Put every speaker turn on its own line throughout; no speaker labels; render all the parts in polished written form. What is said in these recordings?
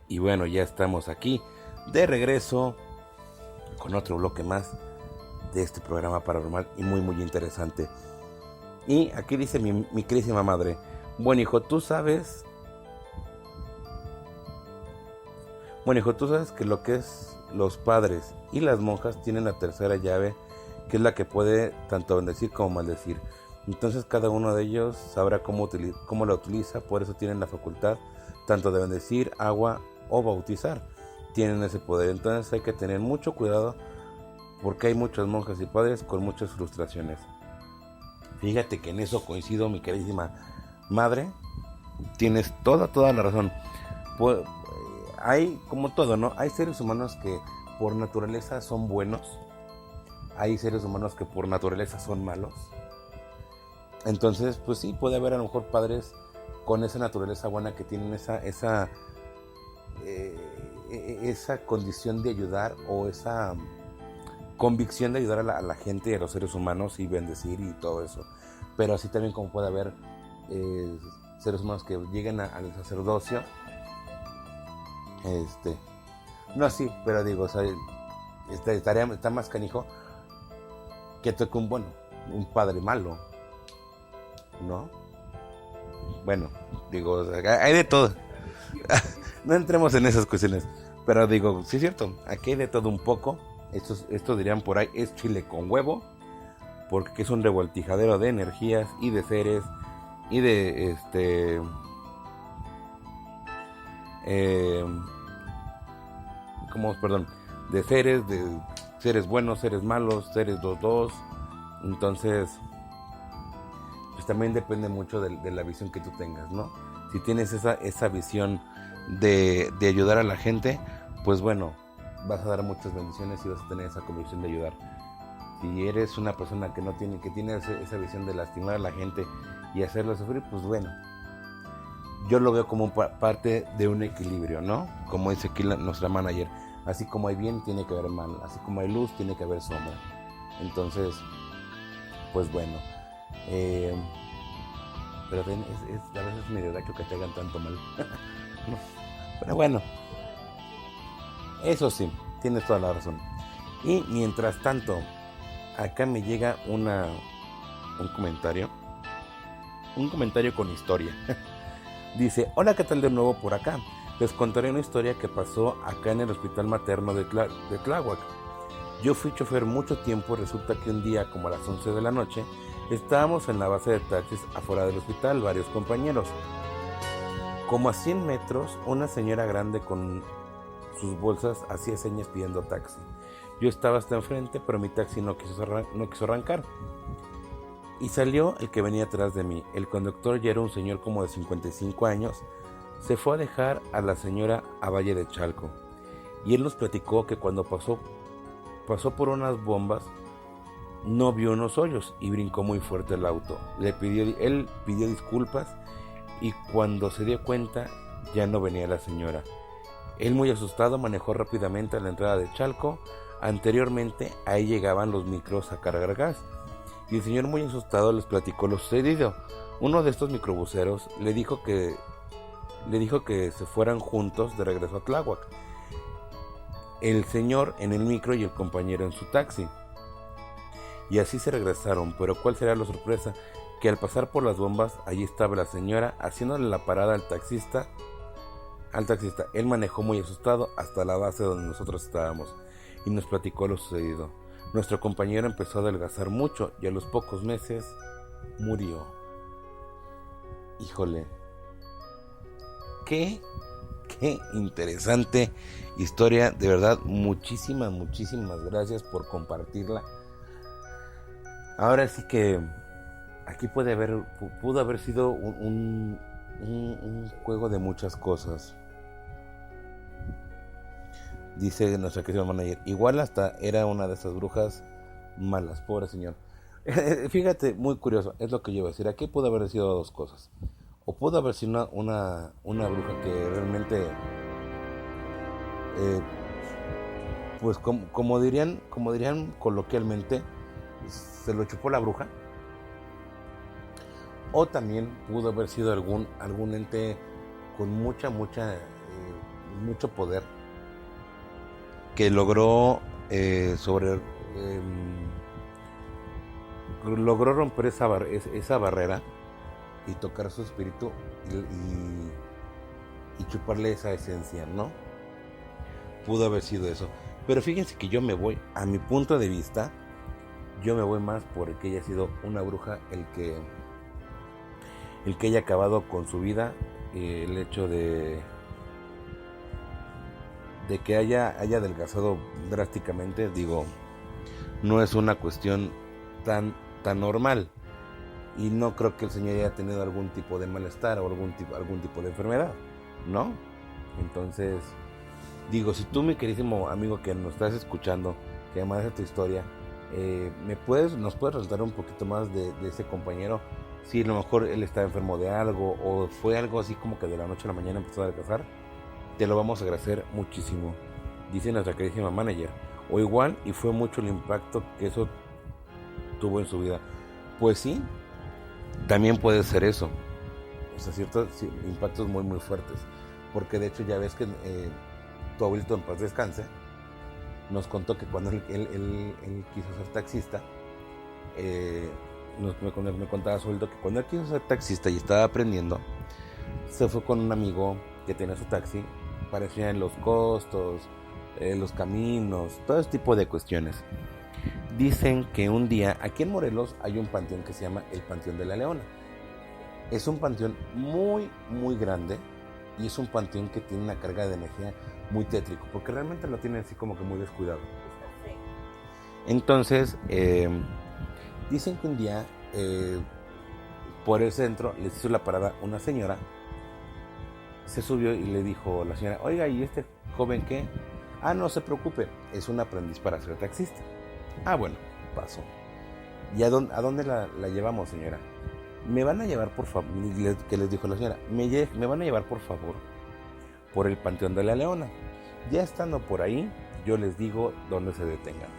Y bueno, ya estamos aquí de regreso con otro bloque más de este programa paranormal y muy interesante. Y aquí dice mi queridísima madre: bueno hijo, tú sabes que lo que es los padres y las monjas tienen la tercera llave, que es la que puede tanto bendecir como maldecir. Entonces cada uno de ellos sabrá cómo la utiliza, por eso tienen la facultad tanto de bendecir, agua o bautizar. Tienen ese poder, entonces hay que tener mucho cuidado porque hay muchas monjas y padres con muchas frustraciones. Fíjate que en eso coincido, mi queridísima madre. Tienes toda la razón. Pues, hay, como todo, ¿no? Hay seres humanos que por naturaleza son buenos. Hay seres humanos que por naturaleza son malos. Entonces, pues sí, puede haber a lo mejor padres con esa naturaleza buena que tienen esa condición de ayudar o esa convicción de ayudar a la gente y a los seres humanos y bendecir y todo eso. Pero así también como puede haber seres humanos que lleguen al sacerdocio. No así, pero digo, o sea, está más canijo que toque un padre malo, ¿no? Bueno, digo, o sea, hay de todo. No entremos en esas cuestiones. Pero digo, sí es cierto, aquí hay de todo un poco. Estos dirían por ahí, es chile con huevo, porque es un revoltijadero de energías y de seres y de de seres buenos, seres malos, seres dos. Entonces, pues también depende mucho de la visión que tú tengas, ¿no? Si tienes esa visión de ayudar a la gente, pues bueno, vas a dar muchas bendiciones y vas a tener esa convicción de ayudar. Si eres una persona que tiene esa visión de lastimar a la gente y hacerla sufrir, pues bueno, yo lo veo como parte de un equilibrio, ¿no? Como dice aquí nuestra manager, así como hay bien, tiene que haber mal, así como hay luz, tiene que haber sombra. Entonces, pues bueno, pero a veces es medio gacho que te hagan tanto mal. Pero bueno, eso sí, tienes toda la razón. Y mientras tanto, acá me llega un comentario con historia. Dice: hola, ¿qué tal de nuevo por acá? Les contaré una historia que pasó acá en el hospital materno de Tláhuac. Yo fui chofer mucho tiempo y resulta que un día, como a las 11 de la noche, estábamos en la base de taxis afuera del hospital, varios compañeros. Como a 100 metros, una señora grande con sus bolsas hacía señas pidiendo taxi. Yo estaba hasta enfrente, pero mi taxi no quiso arrancar. Y salió el que venía atrás de mí. El conductor ya era un señor como de 55 años. Se fue a dejar a la señora a Valle de Chalco. Y él nos platicó que cuando pasó por unas bombas, no vio unos hoyos y brincó muy fuerte el auto. Él pidió disculpas y cuando se dio cuenta ya no venía la señora. Él, muy asustado, manejó rápidamente a la entrada de Chalco. Anteriormente ahí llegaban los micros a cargar gas. Y el señor, muy asustado, les platicó lo sucedido. Uno de estos microbuseros le dijo que se fueran juntos de regreso a Tláhuac. El señor en el micro y el compañero en su taxi. Y así se regresaron, pero ¿cuál será la sorpresa? Que al pasar por las bombas, allí estaba la señora haciéndole la parada al taxista. Él manejó muy asustado hasta la base donde nosotros estábamos y nos platicó lo sucedido. Nuestro compañero empezó a adelgazar mucho y a los pocos meses murió. Híjole, qué interesante historia, de verdad. Muchísimas gracias por compartirla. Ahora sí que aquí pudo haber sido un juego de muchas cosas. Dice nuestra querida manager: igual hasta era una de esas brujas malas, pobre señor. Fíjate, muy curioso, es lo que yo iba a decir. Aquí pudo haber sido dos cosas. O pudo haber sido una bruja que realmente, pues como dirían coloquialmente, se lo chupó la bruja. O también pudo haber sido algún ente con mucha mucho poder, que logró logró romper esa barrera y tocar su espíritu y chuparle esa esencia, ¿no? Pudo haber sido eso. Pero fíjense que yo me voy, a mi punto de vista, yo me voy más por el que haya sido una bruja el que haya acabado con su vida, el hecho de que haya adelgazado drásticamente, digo, no es una cuestión tan normal, y no creo que el señor haya tenido algún tipo de malestar o algún tipo de enfermedad, ¿no? Entonces, digo, si tú, mi queridísimo amigo que nos estás escuchando, que además de tu historia, nos puedes relatar un poquito más de ese compañero, si a lo mejor él está enfermo de algo o fue algo así como que de la noche a la mañana empezó a adelgazar, te lo vamos a agradecer muchísimo, dice nuestra queridísima manager. O igual, y fue mucho el impacto que eso tuvo en su vida. Pues sí, también puede ser eso. O sea, ciertos impactos muy muy fuertes. Porque de hecho ya ves que tu abuelito, en paz descanse, nos contó que cuando él quiso ser taxista, me contaba su abuelito que cuando él quiso ser taxista y estaba aprendiendo, se fue con un amigo que tenía su taxi para enseñar los costos, los caminos, todo ese tipo de cuestiones. Dicen que un día aquí en Morelos hay un panteón que se llama el Panteón de la Leona. Es un panteón muy muy grande y es un panteón que tiene una carga de energía muy tétrico, porque realmente lo tiene así como que muy descuidado. Entonces, dicen que un día por el centro les hizo la parada una señora, se subió y le dijo la señora, oiga, ¿y este joven qué? Ah, no se preocupe, es un aprendiz para ser taxista. Ah, bueno, pasó. ¿Y a dónde la llevamos, señora? Me van a llevar, por favor, que les dijo la señora, me van a llevar, por favor, por el Panteón de la Leona. Ya estando por ahí, yo les digo dónde se detengan.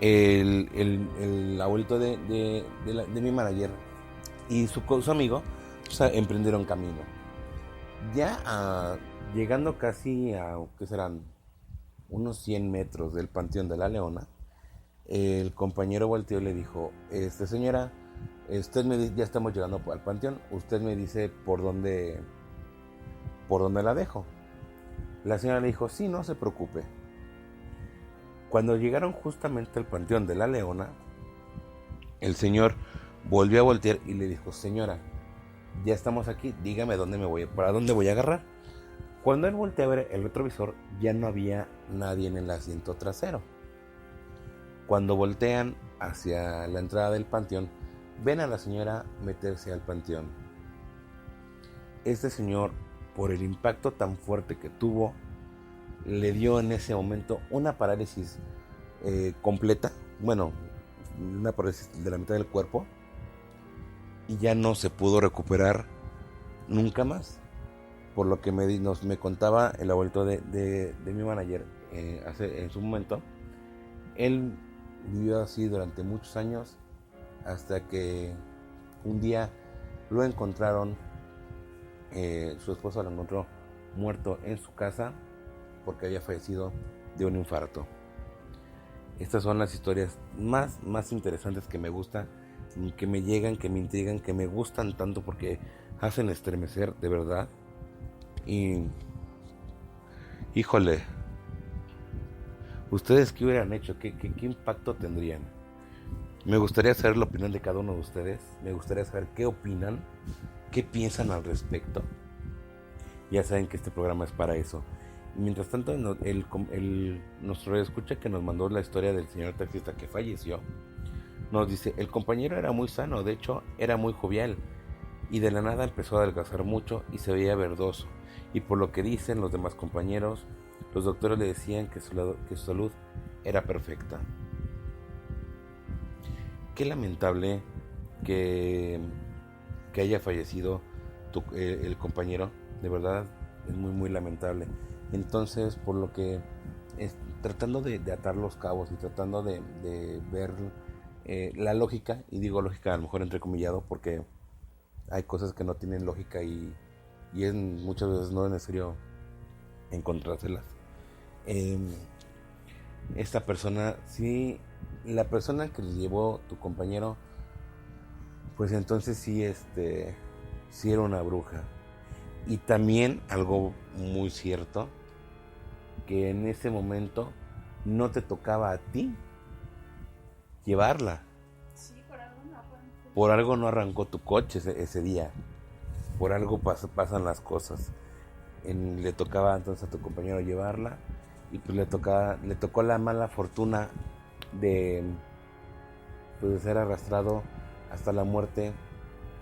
El abuelito de mi manager y su amigo, pues, emprendieron camino. Ya llegando casi a, ¿qué serán? Unos 100 metros del Panteón de la Leona, el compañero volteó y le dijo, señora, ya estamos llegando al panteón, usted me dice por dónde la dejo. La señora le dijo, sí, no se preocupe. Cuando llegaron justamente al Panteón de la Leona, el señor volvió a voltear y le dijo, señora, ya estamos aquí, dígame para dónde voy a agarrar. Cuando él voltea a ver el retrovisor, ya no había nadie en el asiento trasero. Cuando voltean hacia la entrada del panteón, ven a la señora meterse al panteón. Este señor, por el impacto tan fuerte que tuvo, le dio en ese momento una parálisis completa, bueno, una parálisis de la mitad del cuerpo, y ya no se pudo recuperar nunca más. Por lo que me contaba el abuelito de mi manager en su momento, él vivió así durante muchos años hasta que un día lo encontraron, su esposa lo encontró muerto en su casa porque había fallecido de un infarto. Estas son las historias más interesantes que me gustan, que me llegan, que me intrigan, que me gustan tanto porque hacen estremecer de verdad. Y híjole, ¿ustedes qué hubieran hecho? ¿Qué impacto tendrían? Me gustaría saber la opinión de cada uno de ustedes. Me gustaría saber qué opinan, qué piensan al respecto. Ya saben que este programa es para eso. Y mientras tanto, nuestro escucha que nos mandó la historia del señor taxista que falleció, nos dice, el compañero era muy sano, de hecho era muy jovial, y de la nada empezó a adelgazar mucho y se veía verdoso. Y por lo que dicen los demás compañeros, los doctores le decían que su salud era perfecta. Qué lamentable que haya fallecido el compañero, de verdad es muy muy lamentable. Entonces, por lo que tratando de atar los cabos y tratando de ver la lógica, y digo lógica a lo mejor entrecomillado porque hay cosas que no tienen lógica y y muchas veces no es necesario encontrárselas. Esta persona, sí, la persona que le llevó tu compañero, pues entonces sí era una bruja. Y también algo muy cierto, que en ese momento no te tocaba a ti llevarla.
Sí, por algo no arrancó.
Por algo no arrancó tu coche ese día. Por algo pasan las cosas. Le tocaba entonces a tu compañero llevarla y pues le tocó la mala fortuna de, pues, de ser arrastrado hasta la muerte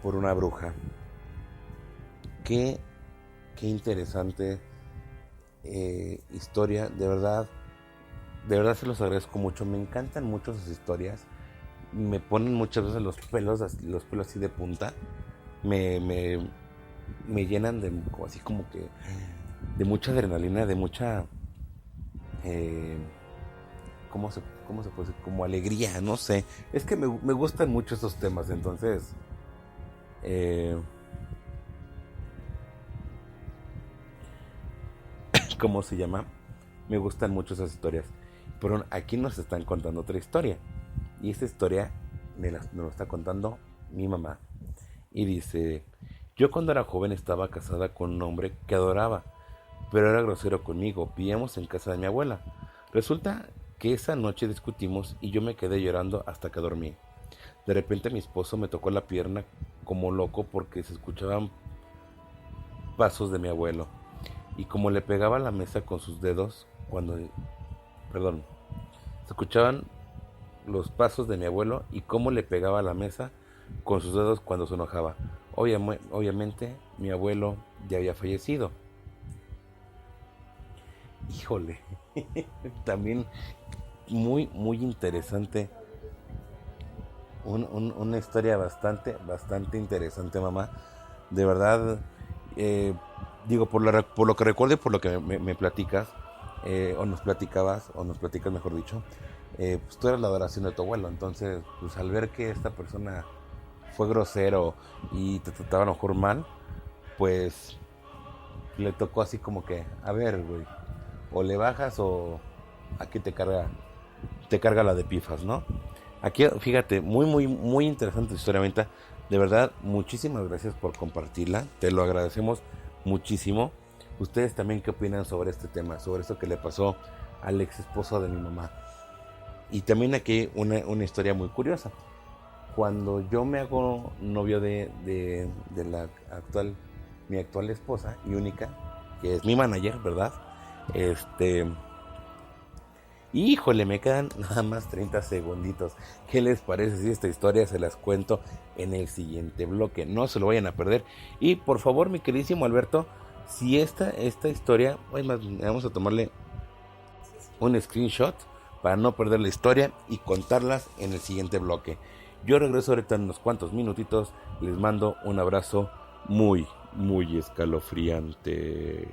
por una bruja. Qué interesante historia, de verdad se los agradezco mucho. Me encantan mucho sus historias. Me ponen muchas veces los pelos así de punta. Me llenan de así como que de mucha adrenalina, de mucha ¿cómo se puede decir? Como alegría, no sé. Es que me gustan mucho estos temas, entonces ¿cómo se llama? Me gustan mucho esas historias. Pero aquí nos están contando otra historia. Y esta historia me lo está contando mi mamá. Y dice: yo cuando era joven estaba casada con un hombre que adoraba, pero era grosero conmigo. Vivíamos en casa de mi abuela. Resulta que esa noche discutimos y yo me quedé llorando hasta que dormí. De repente mi esposo me tocó la pierna como loco porque se escuchaban pasos de mi abuelo. Y como le pegaba a la mesa con sus dedos Perdón. Se escuchaban los pasos de mi abuelo y cómo le pegaba a la mesa con sus dedos cuando se enojaba. Obviamente mi abuelo ya había fallecido. Híjole, también muy interesante. Una historia bastante interesante, mamá. De verdad, digo, por lo que recuerdo y por lo que me platicas, o nos platicabas, o nos platicas mejor dicho, pues tú eras la adoración de tu abuelo. Entonces, pues al ver que esta persona fue grosero y te trataba a lo mejor mal, pues le tocó así como que, a ver, güey, o le bajas o aquí te carga la de pifas, ¿no? Aquí, fíjate, muy interesante tu historia, Venta. De verdad, muchísimas gracias por compartirla. Te lo agradecemos muchísimo. ¿Ustedes también qué opinan sobre este tema? Sobre esto que le pasó al ex esposo de mi mamá. Y también aquí una historia muy curiosa. Cuando yo me hago novio de mi actual esposa y única, que es mi manager, ¿verdad? Híjole, me quedan nada más 30 segunditos. ¿Qué les parece si esta historia se las cuento en el siguiente bloque? No se lo vayan a perder. Y por favor, mi queridísimo Alberto, si esta historia, vamos a tomarle un screenshot para no perder la historia y contarlas en el siguiente bloque. Yo regreso ahorita en unos cuantos minutitos. Les mando un abrazo muy escalofriante.